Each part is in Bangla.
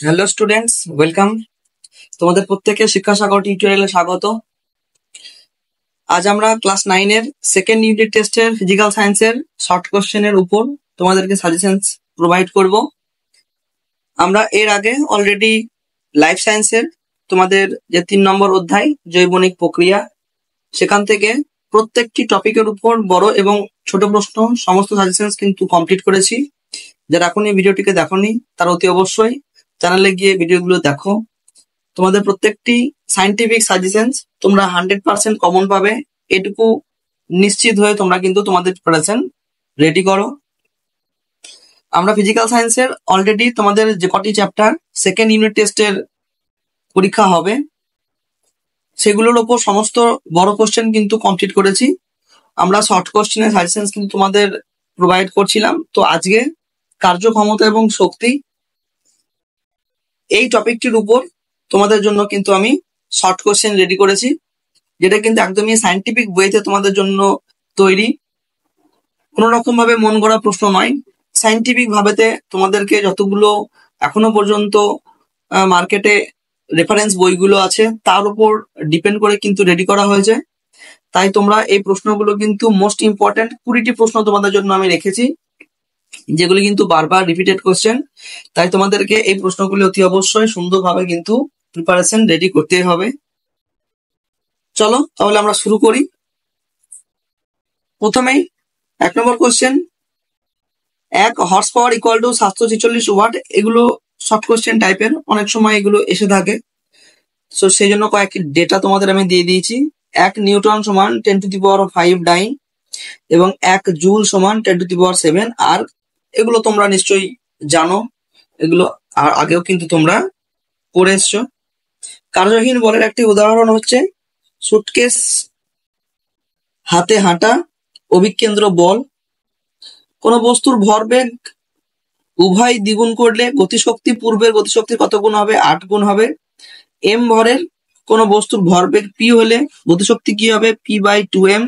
Hello students, welcome. তোমাদের প্রত্যেককে শিক্ষা সাগর টিউটোরিয়ালে স্বাগত। আজ আমরা ক্লাস 9 এর সেকেন্ড ইউনিট টেস্টের ফিজিক্যাল সায়েন্সের শর্ট কোশ্চেনের উপর তোমাদেরকে সাজেশনস প্রোভাইড করব। আমরা এর আগে অলরেডি লাইফ সায়েন্সের তোমাদের যে 3 নম্বর অধ্যায় জৈবনিক প্রক্রিয়া, সেখান থেকে প্রত্যেকটি টপিকের উপর বড় এবং ছোট প্রশ্ন সমস্ত সাজেশনস কিন্তু কমপ্লিট করেছি। যারা এখন এই ভিডিওটিকে দেখোনি তারা অতি অবশ্যই চ্যানেলে গিয়ে ভিডিওগুলো দেখো। তোমাদের প্রত্যেকটি সায়েন্টিফিক সাজেশনস তোমরা 100% কমন পাবে, এটুকু নিশ্চিত হয়ে তোমরা কিন্তু তোমাদের প্রিপারেশন রেডি করো। আমরা ফিজিক্যাল সায়েন্সের অলরেডি তোমাদের যে কটি চ্যাপ্টার সেকেন্ড ইউনিট টেস্টের পরীক্ষা হবে সেগুলোর উপর সমস্ত বড় কোশ্চেন কিন্তু কমপ্লিট করেছি। আমরা শর্ট কোশ্চেনের সাজেশনস কিন্তু তোমাদের প্রোভাইড করছিলাম। তো আজকে কার্যক্ষমতা এবং শক্তি এই টপিকটির উপর তোমাদের জন্য কিন্তু আমি শর্ট কোশ্চেন রেডি করেছি, যেটা কিন্তু একদমই সায়েন্টিফিক ওয়েতে তোমাদের জন্য তৈরি। কোনো রকম ভাবে মন গড়া প্রশ্ন নয়, সায়েন্টিফিক ভাবেতে তোমাদেরকে যতগুলো এখনো পর্যন্ত মার্কেটে রেফারেন্স বইগুলো আছে তার উপর ডিপেন্ড করে কিন্তু রেডি করা হয়েছে। তাই তোমরা এই প্রশ্নগুলো কিন্তু মোস্ট ইম্পর্টেন্ট 20টি প্রশ্ন তোমাদের জন্য আমি রেখেছি, যেগুলি কিন্তু বারবার রিপিটেড কোশ্চেন। তাই তোমাদেরকে এই প্রশ্নগুলি অতি অবশ্যই সুন্দরভাবে কিন্তু প্রিপারেশন রেডি করতে হবে। চলো তাহলে আমরা শুরু করি। প্রথমেই 1 নম্বর question, 1 horse power equal to 746 watt. এগুলো শর্ট কোশ্চেন টাইপের, অনেক সময় এগুলো এসে থাকে, সো সেই জন্য কয়েকটি ডেটা তোমাদের আমি দিয়ে দিয়েছি। 1 নিউটন সমান 10⁵ ডাইন এবং 1 জুল সমান 10⁷। আর এগুলো তোমরা নিশ্চয়ই জানো, এগুলো আর আগেও কিন্তু তোমরা পড়ে এসছো। কার্যহীন বলের একটি উদাহরণ হচ্ছে সুটকেস, হাতে হাঁটা, অভিকেন্দ্র বল। কোন বস্তুর ভরবেগ উভয় দ্বিগুণ করলে গতিশক্তি পূর্বের গতিশক্তির কত গুণ হবে? 8 গুণ হবে। m ভরের কোন বস্তুর ভরবেগ p হলে গতিশক্তি কি হবে? p/2m।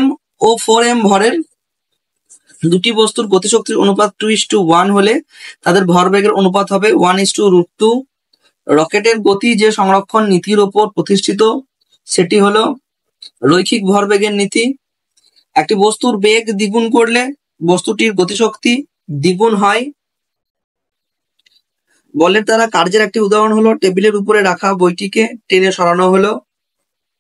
m ও 4m ভরের দুটি বস্তুর গতিশক্তির অনুপাত 2:1 হলে তাদের ভরবেগের অনুপাত হবে 1:√2। রকেটের গতি যে সংরক্ষণ নীতির উপর প্রতিষ্ঠিত সেটি হলো রৈখিক ভরবেগের নীতি। একটি বস্তুর বেগ দ্বিগুণ করলে বস্তুটির গতিশক্তি দ্বিগুণ হয়। বলের দ্বারা কার্যের একটি উদাহরণ হলো টেবিলের উপরে রাখা বইটিকে টেনে সরানো হলো।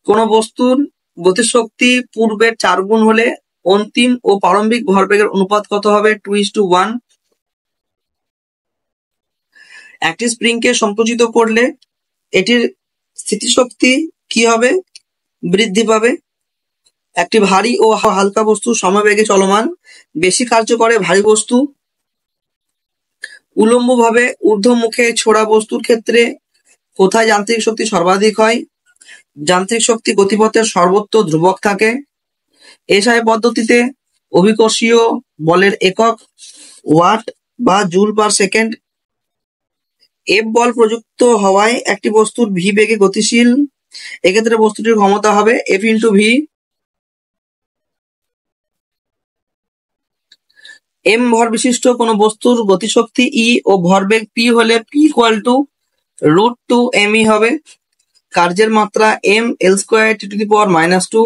কোন বস্তুর গতিশক্তি পূর্বের 4 গুণ হলে অন্তিম ও প্রারম্ভিক ভরবেগের অনুপাত কত হবে? 2:1। একটি স্প্রিংকে সংকুচিত করলে এটির স্থিতিশক্তি কি হবে? বৃদ্ধি পাবে। একটি ভারী ও হালকা বস্তু সমবেগে চলমান, বেশি কার্য করে ভারী বস্তু। উল্লম্বভাবে ঊর্ধ্বমুখে ছোড়া বস্তুর ক্ষেত্রে কোথায় যান্ত্রিক শক্তি সর্বাধিক হয়? যান্ত্রিক শক্তি গতিপথের সর্বত্র ধ্রুবক থাকে। এসআই পদ্ধতিতে অভিকর্ষীয় বলের একক ওয়াট বা জুল পার সেকেন্ড। এফ বল প্রযুক্ত হওয়ায় একটি বস্তুর ভি বেগে গতিশীল, এক্ষেত্রে বস্তুটির ক্ষমতা হবে F/v। m ভর বিশিষ্ট কোন বস্তুর গতিশক্তি E ও ভরবেগ p হলে p=√2m হবে। কার্যের মাত্রা m L²T⁻²।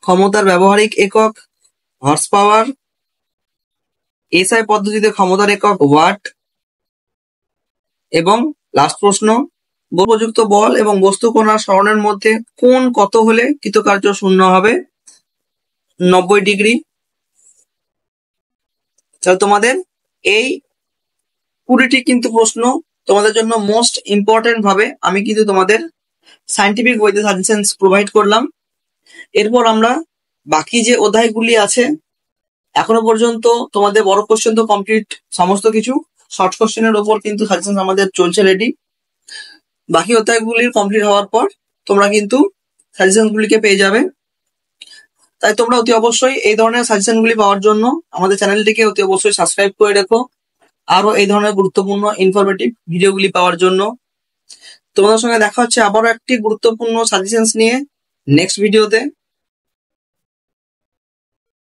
ক্ষমতার ব্যবহারিক একক হর্স পাওয়ার। এসআই পদ্ধতিতে ক্ষমতার একক ওয়াট। এবং লাস্ট প্রশ্ন, উপযুক্ত বল এবং বস্তু কণার সরণের মধ্যে কোণ কত হলে কৃতকার্য শূন্য হবে? 90 ডিগ্রি। তাহলে তোমাদের এই 20টি কিন্তু প্রশ্ন তোমাদের জন্য মোস্ট ইম্পর্টেন্ট ভাবে আমি কিন্তু তোমাদের সায়েন্টিফিক ওয়েতে সাজেশনস প্রোভাইড করলাম। এরপর আমরা বাকি যে অধ্যায়গুলি আছে, এখনো পর্যন্ত তোমাদের বড় কোশ্চেন তো কমপ্লিট, সমস্ত কিছু শর্ট কোশ্চেনের উপর কিন্তু সাজেশন আমাদের চলছে রেডি। বাকি অধ্যায়গুলি কমপ্লিট হওয়ার পর তোমরা কিন্তু সাজেশনগুলিকে পেয়ে যাবে। তাই তোমরা অতি অবশ্যই এই ধরনের সাজেশনগুলি পাওয়ার জন্য আমাদের চ্যানেলটিকে অতি অবশ্যই সাবস্ক্রাইব করে রেখো, আরো এই ধরনের গুরুত্বপূর্ণ ইনফরমেটিভ ভিডিওগুলি পাওয়ার জন্য। তোমাদের সঙ্গে দেখা হচ্ছে আবারও একটি গুরুত্বপূর্ণ সাজেশনস নিয়ে নেক্সট ভিডিওতে।